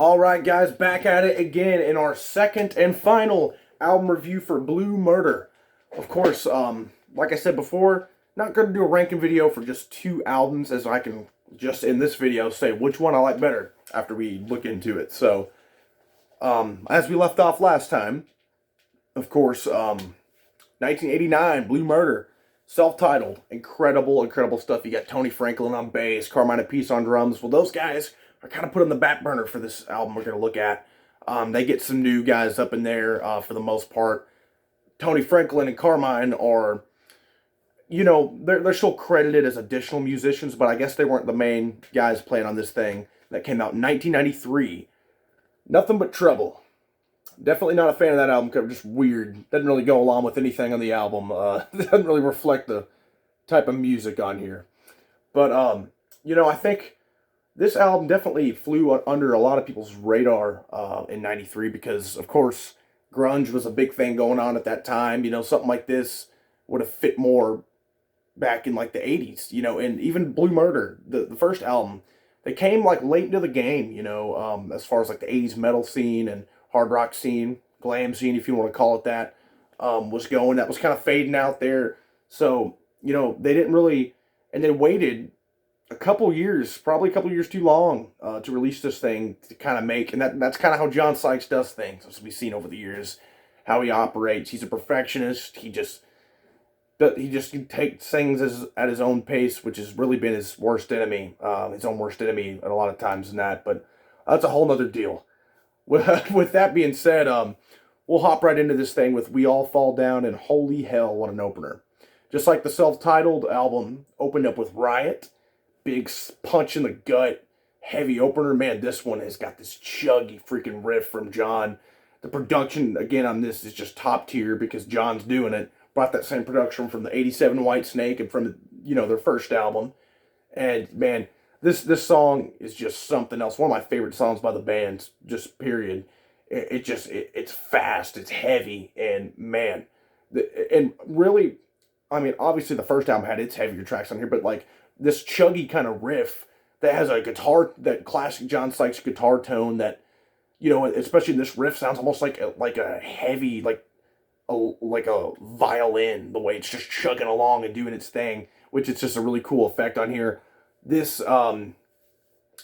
All right, guys, back at it again in our second and final album review for Blue Murder. Of course, like I said before, not going to do a ranking video for just two albums, as I can just in this video say which one I like better after we look into it. So, as we left off last time, of course, 1989, Blue Murder, self-titled, incredible stuff. You got Tony Franklin on bass, Carmine Appice on drums. Well, those guys are kind of put on the back burner for this album we're going to look at. They get some new guys up in there for the most part. Tony Franklin and Carmine are, they're still credited as additional musicians, but I guess they weren't the main guys playing on this thing that came out in 1993. Nothing But Trouble. Definitely not a fan of that album cover. Just weird. Doesn't really go along with anything on the album. Doesn't really reflect the type of music on here. But, I think this album definitely flew under a lot of people's radar in 93 because, of course, grunge was a big thing going on at that time. Something like this would have fit more back in, like, the 80s, and even Blue Murder, the first album, they came, like, late into the game, as far as, like, the 80s metal scene and hard rock scene, glam scene, if you want to call it that, was going. That was kind of fading out there. So, they didn't really, and they waited a couple years, probably a couple years too long to release this thing to kind of make, and that's kind of how John Sykes does things, as we've seen over the years, how he operates. He's a perfectionist. He takes things at his own pace, which has really been his worst enemy, his own worst enemy at a lot of times in that, but that's a whole nother deal. With that being said, we'll hop right into this thing with We All Fall Down, and holy hell, what an opener. Just like the self-titled album opened up with Riot, big punch in the gut, heavy opener. Man, this one has got this chuggy freaking riff from John. The production, again, on this is just top tier because John's doing it. Brought that same production from the 87 White Snake and from, their first album. And, man, this song is just something else. One of my favorite songs by the band, just period. It's fast, it's heavy, and, man, and really, I mean, obviously the first album had its heavier tracks on here, but, like, this chuggy kind of riff that has a guitar, that classic John Sykes guitar tone that, especially this riff sounds almost like a heavy, like a violin, the way it's just chugging along and doing its thing, which is just a really cool effect on here. This,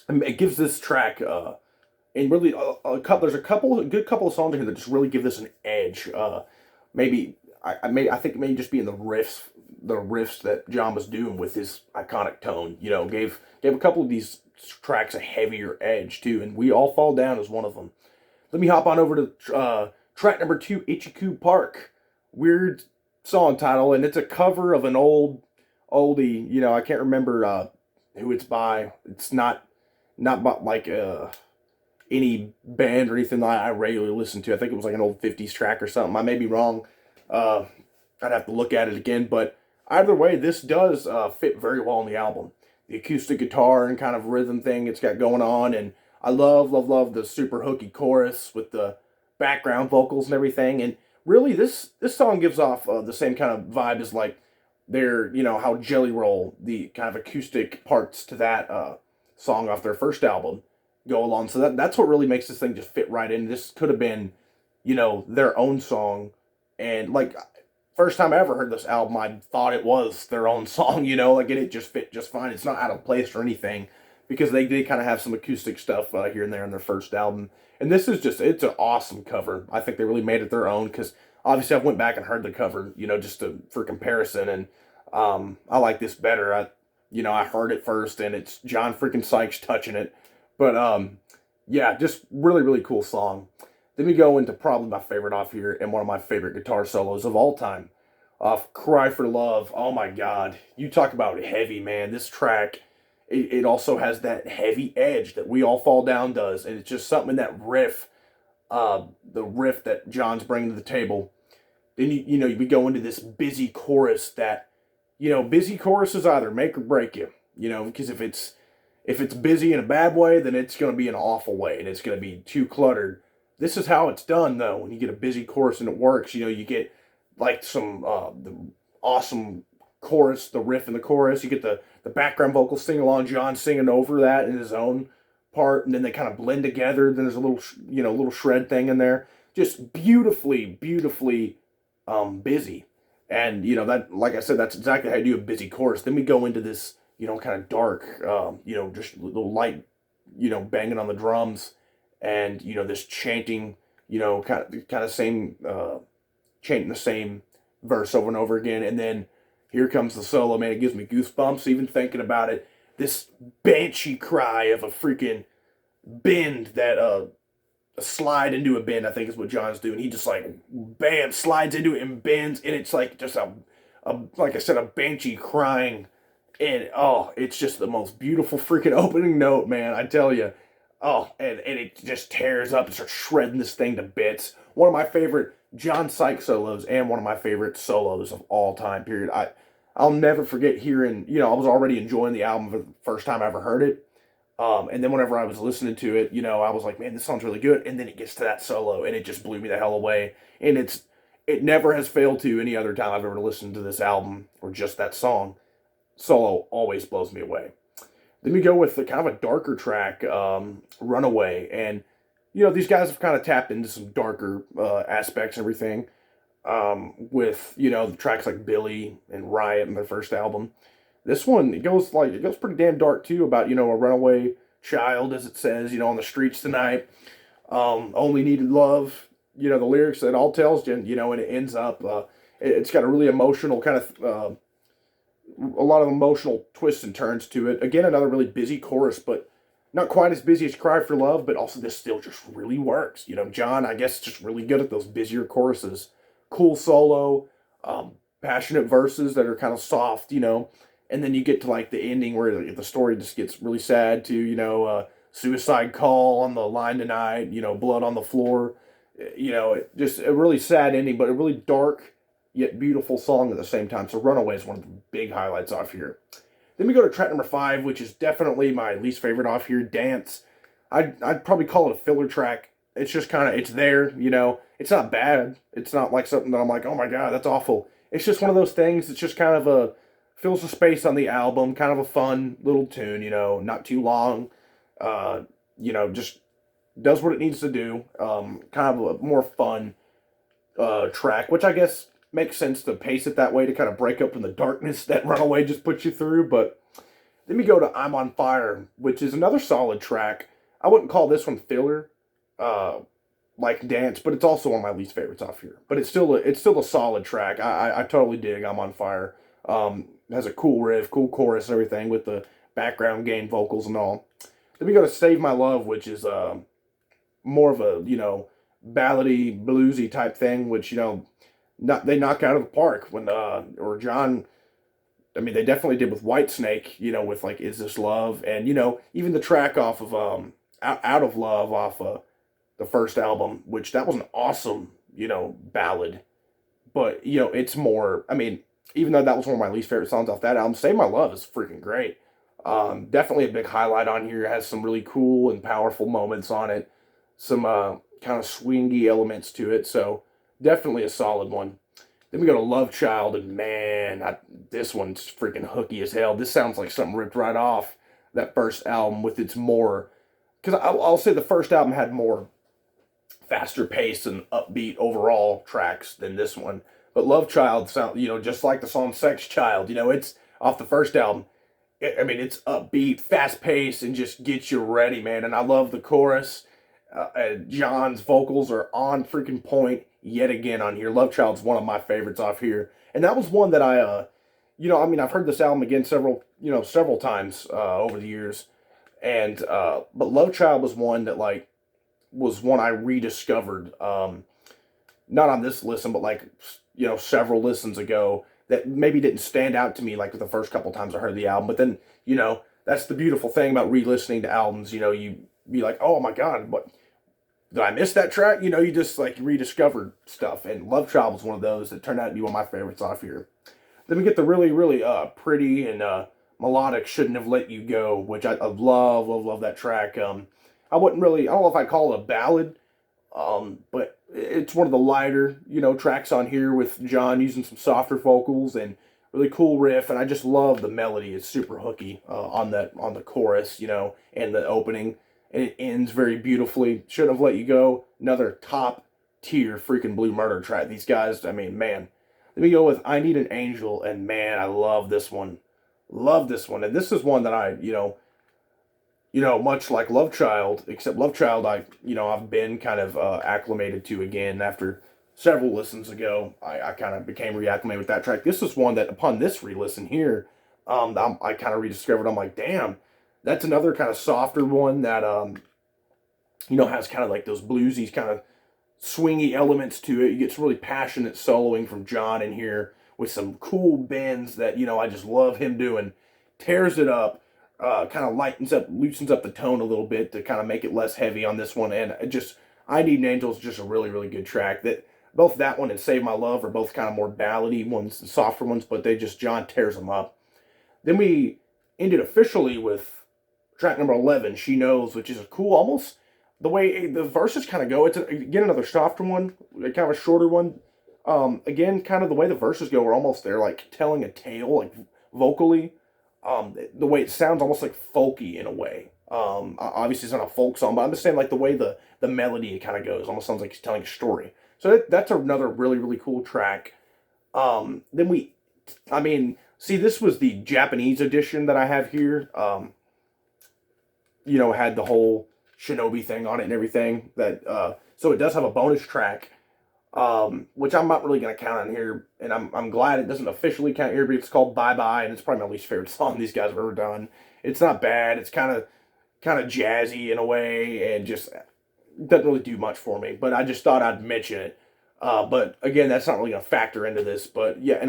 it gives this track, and really, there's a good couple of songs in here that just really give this an edge. I think it may just be in the riffs that John was doing with his iconic tone, gave a couple of these tracks a heavier edge too, and We All Fall Down is one of them. Let me hop on over to track number 2, Ichiku Park. Weird song title, and it's a cover of an oldie, I can't remember who it's by. It's not by, like, any band or anything that I regularly listen to. I think it was like an old 50s track or something. I may be wrong. I'd have to look at it again, but either way, this does fit very well on the album. The acoustic guitar and kind of rhythm thing it's got going on, and I love the super hooky chorus with the background vocals and everything. And really, this song gives off the same kind of vibe as, like, their, how Jelly Roll, the kind of acoustic parts to that song off their first album, go along. So that's what really makes this thing just fit right in. This could have been, their own song. And, like, first time I ever heard this album, I thought it was their own song, like, it just fit just fine. It's not out of place or anything, because they did kind of have some acoustic stuff here and there in their first album. And this is it's an awesome cover. I think they really made it their own, because obviously I went back and heard the cover, just for comparison, and I like this better. I heard it first, and it's John freaking Sykes touching it. But, yeah, just really cool song. Then we go into probably my favorite off here, and one of my favorite guitar solos of all time. Off Cry for Love. Oh my God. You talk about heavy, man. This track, it also has that heavy edge that We All Fall Down does. And it's just something in that riff, the riff that John's bringing to the table. Then, we go into this busy chorus that, busy choruses either make or break you. Because if it's busy in a bad way, then it's going to be an awful way, and it's going to be too cluttered. This is how it's done, though. When you get a busy chorus and it works, you get, like, some the awesome chorus, the riff in the chorus. You get the background vocals singing along, John singing over that in his own part, and then they kind of blend together. Then there's a little, little shred thing in there. Just beautifully, beautifully busy. And, that, like I said, that's exactly how you do a busy chorus. Then we go into this, kind of dark, just a little light, banging on the drums, and, this chanting, kind of same, chanting the same verse over and over again. And then here comes the solo, man. It gives me goosebumps even thinking about it. This banshee cry of a freaking bend that, slide into a bend, I think is what John's doing. He just like, bam, slides into it and bends, and it's like just like I said, a banshee crying. And, oh, it's just the most beautiful freaking opening note, man, I tell you. Oh, and it just tears up and starts shredding this thing to bits. One of my favorite John Sykes solos and one of my favorite solos of all time, period. I'll never forget hearing, I was already enjoying the album for the first time I ever heard it. And then whenever I was listening to it, I was like, man, this song's really good. And then it gets to that solo, and it just blew me the hell away. And it never has failed to any other time I've ever listened to this album or just that song. Solo always blows me away. Then we go with the kind of a darker track, Runaway. And, these guys have kind of tapped into some darker aspects and everything with, the tracks like Billy and Riot in their first album. This one, it goes pretty damn dark too about, a runaway child, as it says, on the streets tonight. Only needed love, the lyrics that all tells you, and it ends up, it's got a really emotional kind of, a lot of emotional twists and turns to it. Again, another really busy chorus, but not quite as busy as Cry for Love, but also this still just really works. John, I guess, just really good at those busier choruses. Cool solo, passionate verses that are kind of soft, and then you get to like the ending where the story just gets really sad to, suicide call on the line tonight, blood on the floor. Just a really sad ending, but a really dark yet beautiful song at the same time. So Runaway is one of the big highlights off here. Then we go to track number 5, which is definitely my least favorite off here, Dance. I'd probably call it a filler track. It's just kind of, it's there, It's not bad. It's not like something that I'm like, oh my God, that's awful. It's just one of those things. It's just kind of fills the space on the album, kind of a fun little tune, not too long. Just does what it needs to do. Kind of a more fun track, which I guess makes sense to pace it that way to kind of break up from the darkness that Runaway just puts you through. But then we go to I'm on Fire, which is another solid track. I wouldn't call this one filler, like Dance, but it's also one of my least favorites off here. But it's still a solid track. I totally dig I'm on Fire. Has a cool riff, cool chorus, and everything with the background gain vocals and all. Then we go to Save My Love, which is more of a ballady, bluesy type thing, which they knock out of the park when or John. I mean, they definitely did with Whitesnake, with like Is This Love, and even the track off of Out of Love off the first album, which that was an awesome ballad, but it's more. I mean, even though that was one of my least favorite songs off that album, Save My Love is freaking great. Definitely a big highlight on here. It has some really cool and powerful moments on it. Some kind of swingy elements to it. So definitely a solid one. Then we go to Love Child, and man, this one's freaking hooky as hell. This sounds like something ripped right off that first album with its more... Because I'll say the first album had more faster pace and upbeat overall tracks than this one. But Love Child sound, just like the song Sex Child, it's off the first album. It's upbeat, fast paced, and just gets you ready, man. And I love the chorus. John's vocals are on freaking point yet again on here. Love Child's one of my favorites off here. And that was one that I've heard this album again several times over the years. And, but Love Child was one that was one I rediscovered. Not on this listen, but several listens ago, that maybe didn't stand out to me like the first couple times I heard the album. But then, that's the beautiful thing about re-listening to albums. You be like, oh my God, what, did I miss that track? You just rediscovered stuff. And Love Child was one of those that turned out to be one of my favorites off here. Then we get the really, really pretty and melodic Shouldn't Have Let You Go, which I love that track. I don't know if I call it a ballad, but it's one of the lighter, tracks on here with John using some softer vocals and really cool riff. And I just love the melody. It's super hooky on the chorus, and the opening. and it ends very beautifully. Shouldn't Have Let You Go, another top tier freaking Blue Murder track. These guys, I mean, man. Let me go with I Need an Angel, and man, I love this one. Love this one. And this is one that much like Love Child, except Love Child, I've been kind of acclimated to again after several listens ago. I kind of became reacclimated with that track. This is one that, upon this re-listen here, I kind of rediscovered. I'm like, damn, that's another kind of softer one that, has kind of like those bluesy kind of swingy elements to it. You get some really passionate soloing from John in here with some cool bends that, I just love him doing. Tears it up, kind of loosens up the tone a little bit to kind of make it less heavy on this one. And I Need an Angel is just a really, really good track. That both that one and Save My Love are both kind of more ballady ones, softer ones, but John tears them up. Then we ended officially with track number 11, She Knows, which is a cool, almost the way the verses kind of go. It's again another softer one, kind of a shorter one. Again, kind of the way the verses go are almost they're like telling a tale, like vocally. The way it sounds almost like folky in a way. Obviously it's not a folk song, but I'm just saying like the way the melody kind of goes almost sounds like he's telling a story. So that's another really, really cool track. This was the Japanese edition that I have here. Had the whole Shinobi thing on it and everything. So it does have a bonus track, which I'm not really going to count on here, and I'm glad it doesn't officially count here, but it's called Bye Bye, and it's probably my least favorite song these guys have ever done. It's not bad. It's kind of jazzy in a way, and just doesn't really do much for me. But I just thought I'd mention it. But again, that's not really going to factor into this. But yeah,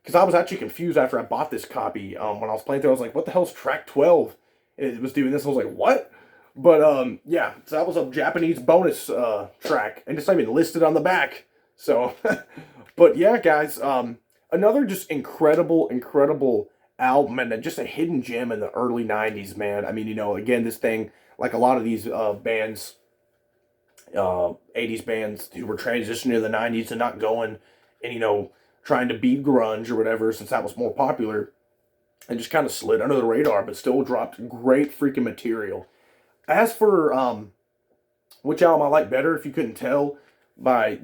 because I was actually confused after I bought this copy. When I was playing through, I was like, "What the hell's track 12?" And it was doing this. I was like, "What?" But yeah, so that was a Japanese bonus track, and it's not even listed on the back. So, but yeah, guys, another just incredible album, and just a hidden gem in the early '90s, man. I mean, again, this thing, like a lot of these bands, '80s bands who were transitioning to the '90s and not going and trying to beat grunge or whatever, since that was more popular, and just kind of slid under the radar, but still dropped great freaking material. As for which album I like better, if you couldn't tell by,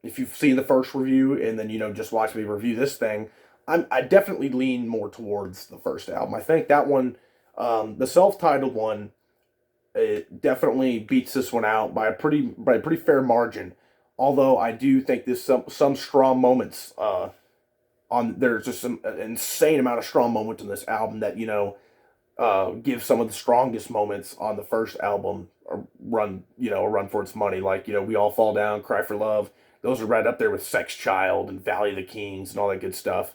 if you've seen the first review and then, just watch me review this thing, I definitely lean more towards the first album. I think that one, the self-titled one, it definitely beats this one out by a pretty fair margin. Although I do think there's some strong moments there's just an insane amount of strong moments in this album that, give some of the strongest moments on the first album a run for its money. Like, We All Fall Down, Cry for Love. Those are right up there with Sex Child and Valley of the Kings and all that good stuff.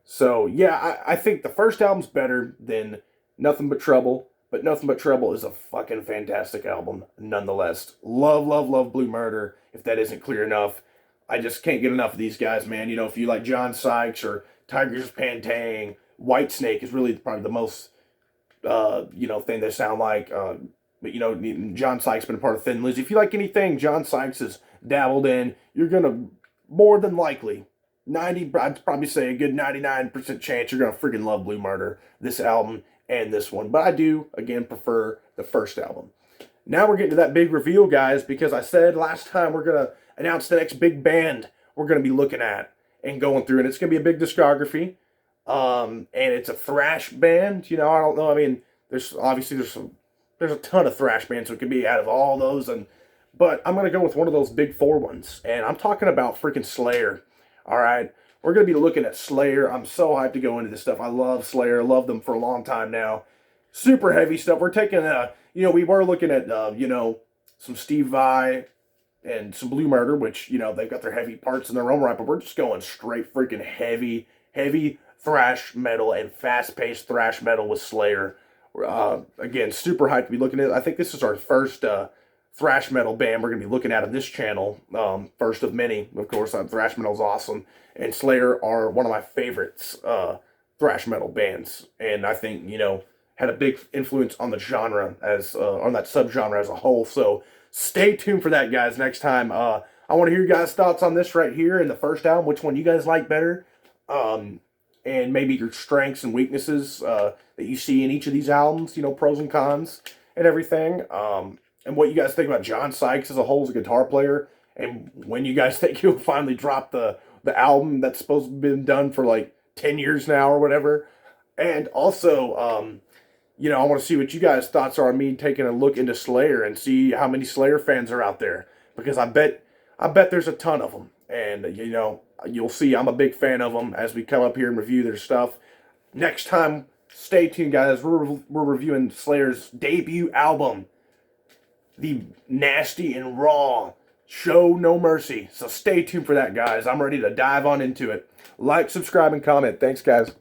So, yeah, I think the first album's better than Nothing But Trouble. But Nothing But Trouble is a fucking fantastic album, nonetheless. Love, love, love Blue Murder, if that isn't clear enough. I just can't get enough of these guys, man. If you like John Sykes or Tigers Pantang, Whitesnake is really probably the most thing they sound like. But John Sykes been a part of Thin Lizzy. If you like anything John Sykes has dabbled in, you're gonna more than likely I'd probably say a good 99% chance you're gonna freaking love Blue Murder, this album and this one. But I do again prefer the first album. Now we're getting to that big reveal, guys, because I said last time we're gonna announce the next big band we're gonna be looking at and going through, and it's gonna be a big discography. And it's a thrash band. I don't know. I mean, there's a ton of thrash bands, so it could be out of all those. But I'm gonna go with one of those big four ones, and I'm talking about freaking Slayer. All right, we're gonna be looking at Slayer. I'm so hyped to go into this stuff. I love Slayer. I love them for a long time now. Super heavy stuff. We're taking, we were looking at, some Steve Vai and some Blue Murder, which they've got their heavy parts in their own right, but we're just going straight freaking heavy thrash metal and fast-paced thrash metal with Slayer. Again, super hyped to be looking at it. I think this is our first thrash metal band we're going to be looking at on this channel. First of many, of course. Thrash metal is awesome. And Slayer are one of my favorites thrash metal bands. And I think, had a big influence on the genre, on that subgenre as a whole. So stay tuned for that, guys, next time. I want to hear your guys' thoughts on this right here in the first album. Which one you guys like better? And maybe your strengths and weaknesses that you see in each of these albums, pros and cons. and everything. And what you guys think about John Sykes as a whole as a guitar player, and when you guys think he'll finally drop the album that's supposed to have been done for like 10 years now or whatever. And also, I want to see what you guys' thoughts are on me taking a look into Slayer and see how many Slayer fans are out there, because I bet there's a ton of them. And you'll see I'm a big fan of them as we come up here and review their stuff. Next time, stay tuned, guys. We're reviewing Slayer's debut album, The Nasty and Raw Show No Mercy. So stay tuned for that, guys. I'm ready to dive on into it. Like, subscribe, and comment. Thanks, guys.